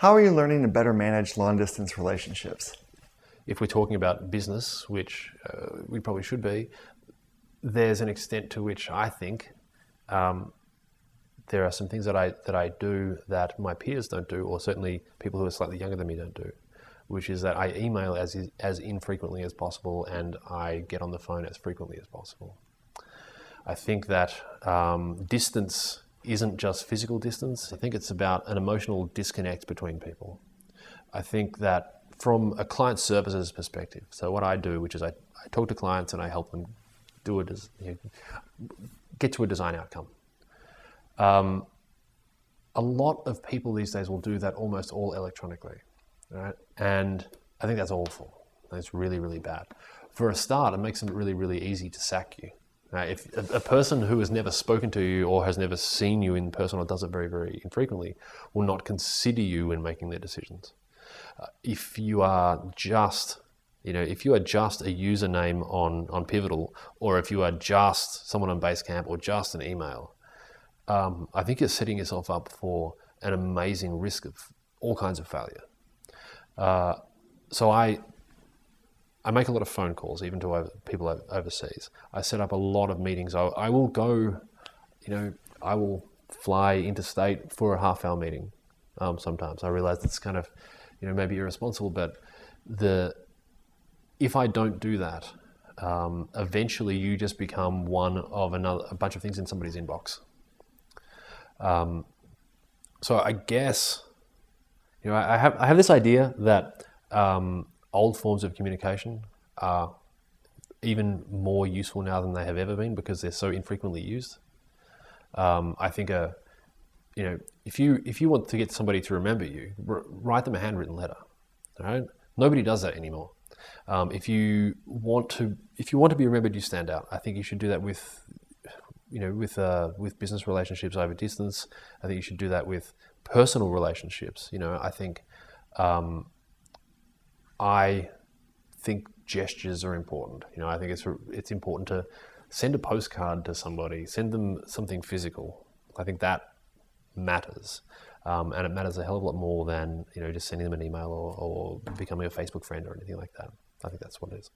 How are you learning to better manage long-distance relationships? If we're talking about business, which we probably should be, there's an extent to which I think there are some things that I do that my peers don't do, or certainly people who are slightly younger than me don't do, which is that I email as infrequently as possible and I get on the phone as frequently as possible. I think that distance isn't just physical distance. I think it's about an emotional disconnect between people. I think that from a client services perspective, so what I do, which is I talk to clients and I help them get to a design outcome. A lot of people these days will do that almost all electronically, right? And I think that's awful. That's really, really bad. For a start, it makes it really, really easy to sack you. If a person who has never spoken to you or has never seen you in person or does it very, very infrequently will not consider you when making their decisions. If you are just, if you are just a username on Pivotal, or if you are just someone on Basecamp or just an email, I think you're setting yourself up for an amazing risk of all kinds of failure. So I make a lot of phone calls, even to people overseas. I set up a lot of meetings. I will go, I will fly interstate for a half-hour meeting. Sometimes I realize that's kind of, maybe irresponsible, but if I don't do that, eventually you just become one of a bunch of things in somebody's inbox. So I guess, I have this idea that old forms of communication are even more useful now than they have ever been because they're so infrequently used. I think, if you want to get somebody to remember you, write them a handwritten letter. All right? Nobody does that anymore. If you want to be remembered, you stand out. I think you should do that with business relationships over distance. I think you should do that with personal relationships. I think gestures are important. I think it's important to send a postcard to somebody, send them something physical. I think that matters. And it matters a hell of a lot more than, just sending them an email or becoming a Facebook friend or anything like that. I think that's what it is.